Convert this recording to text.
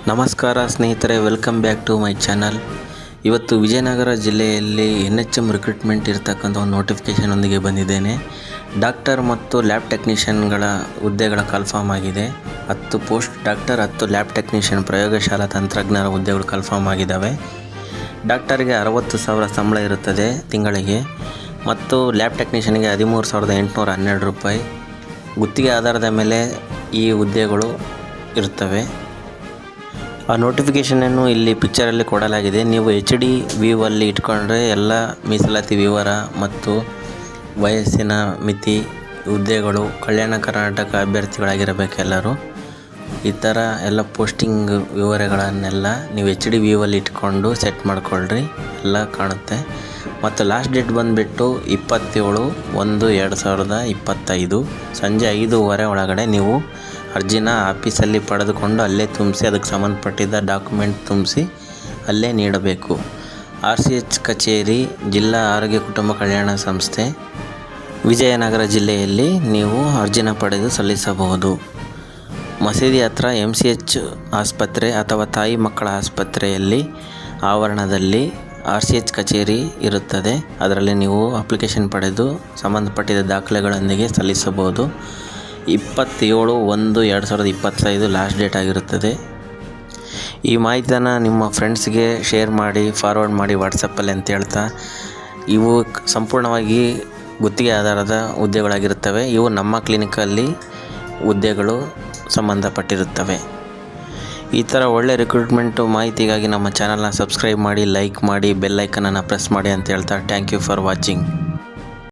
ನಮಸ್ಕಾರ ಸ್ನೇಹಿತರೆ, welcome back to my channel. ಇವತ್ತು ವಿಜಯನಗರ ಜಿಲ್ಲೆಯಲ್ಲಿ NHM ರಿಕ್ರೂಟ್ಮೆಂಟ್ ಇರತಕ್ಕಂಥ ಒಂದು ನೋಟಿಫಿಕೇಷನ್ ಒಂದಿಗೆ ಬಂದಿದ್ದೇನೆ. ಡಾಕ್ಟರ್ ಮತ್ತು ಲ್ಯಾಬ್ ಟೆಕ್ನಿಷಿಯನ್ಗಳ ಹುದ್ದೆಗಳ ಕನ್ಫರ್ಮ್ ಆಗಿದೆ. 10 ಪೋಸ್ಟ್ ಡಾಕ್ಟರ್, 10 ಲ್ಯಾಬ್ ಟೆಕ್ನಿಷಿಯನ್ ಪ್ರಯೋಗಶಾಲಾ ತಂತ್ರಜ್ಞರ ಹುದ್ದೆಗಳು ಕನ್ಫರ್ಮ್ ಆಗಿದ್ದಾವೆ. ಡಾಕ್ಟರ್ಗೆ 60,000 ಸಂಬಳ ಇರುತ್ತದೆ ತಿಂಗಳಿಗೆ ಮತ್ತು ಲ್ಯಾಬ್ ಟೆಕ್ನಿಷಿಯನ್ಗೆ 13,812 ರೂಪಾಯಿ. ಗುತ್ತಿಗೆ ಆಧಾರದ ಮೇಲೆ ಈ ಹುದ್ದೆಗಳು ಇರುತ್ತವೆ. ಆ ನೋಟಿಫಿಕೇಷನನ್ನು ಇಲ್ಲಿ ಪಿಕ್ಚರಲ್ಲಿ ಕೊಡಲಾಗಿದೆ. ನೀವು HD ವ್ಯೂವಲ್ಲಿ ಇಟ್ಕೊಂಡ್ರೆ ಎಲ್ಲ ಮೀಸಲಾತಿ ವಿವರ ಮತ್ತು ವಯಸ್ಸಿನ ಮಿತಿ, ಹುದ್ದೆಗಳು, ಕಲ್ಯಾಣ ಕರ್ನಾಟಕ ಅಭ್ಯರ್ಥಿಗಳಾಗಿರಬೇಕೆಲ್ಲರೂ. ಈ ಥರ ಎಲ್ಲ ಪೋಸ್ಟಿಂಗ್ ವಿವರಗಳನ್ನೆಲ್ಲ ನೀವು HD ವ್ಯೂವಲ್ಲಿ ಇಟ್ಕೊಂಡು ಸೆಟ್ ಮಾಡಿಕೊಳ್ಳ್ರಿ, ಎಲ್ಲ ಕಾಣುತ್ತೆ. ಮತ್ತು ಲಾಸ್ಟ್ ಡೇಟ್ ಬಂದುಬಿಟ್ಟು 27/1/2025 ಸಂಜೆ 5:15 ಒಳಗಡೆ ನೀವು ಅರ್ಜಿನ ಆಫೀಸಲ್ಲಿ ಪಡೆದುಕೊಂಡು ಅಲ್ಲೇ ತುಂಬಿಸಿ, ಅದಕ್ಕೆ ಸಂಬಂಧಪಟ್ಟಿದ್ದ ಡಾಕ್ಯುಮೆಂಟ್ ತುಂಬಿಸಿ ಅಲ್ಲೇ ನೀಡಬೇಕು. RCH ಕಚೇರಿ, ಜಿಲ್ಲಾ ಆರೋಗ್ಯ ಕುಟುಂಬ ಕಲ್ಯಾಣ ಸಂಸ್ಥೆ, ವಿಜಯನಗರ ಜಿಲ್ಲೆಯಲ್ಲಿ ನೀವು ಅರ್ಜಿನ ಪಡೆದು ಸಲ್ಲಿಸಬಹುದು. ಮಸೀದಿ ಹತ್ರ MCH ಆಸ್ಪತ್ರೆ ಅಥವಾ ತಾಯಿ ಮಕ್ಕಳ ಆಸ್ಪತ್ರೆಯಲ್ಲಿ ಆವರಣದಲ್ಲಿ RCH ಕಚೇರಿ ಇರುತ್ತದೆ. ಅದರಲ್ಲಿ ನೀವು ಅಪ್ಲಿಕೇಶನ್ ಪಡೆದು ಸಂಬಂಧಪಟ್ಟಿದ್ದ ದಾಖಲೆಗಳೊಂದಿಗೆ ಸಲ್ಲಿಸಬಹುದು. 27/1/2025 ಲಾಸ್ಟ್ ಡೇಟ್ ಆಗಿರುತ್ತದೆ. ಈ ಮಾಹಿತಿಯನ್ನು ನಿಮ್ಮ ಫ್ರೆಂಡ್ಸ್ಗೆ ಶೇರ್ ಮಾಡಿ, ಫಾರ್ವರ್ಡ್ ಮಾಡಿ ವಾಟ್ಸಪ್ಪಲ್ಲಿ ಅಂತ ಹೇಳ್ತಾ, ಇವು ಸಂಪೂರ್ಣವಾಗಿ ಗುತ್ತಿಗೆ ಆಧಾರದ ಹುದ್ದೆಗಳಾಗಿರುತ್ತವೆ. ಇವು ನಮ್ಮ ಕ್ಲಿನಿಕಲ್ಲಿ ಹುದ್ದೆಗಳು ಸಂಬಂಧಪಟ್ಟಿರುತ್ತವೆ. ಈ ಥರ ಒಳ್ಳೆ ರಿಕ್ರೂಟ್ಮೆಂಟು ಮಾಹಿತಿಗಾಗಿ ನಮ್ಮ ಚಾನಲ್ನ ಸಬ್ಸ್ಕ್ರೈಬ್ ಮಾಡಿ, ಲೈಕ್ ಮಾಡಿ, ಬೆಲ್ ಐಕನನ್ನು ಪ್ರೆಸ್ ಮಾಡಿ ಅಂತ ಹೇಳ್ತಾ, ಥ್ಯಾಂಕ್ ಯು ಫಾರ್ ವಾಚಿಂಗ್.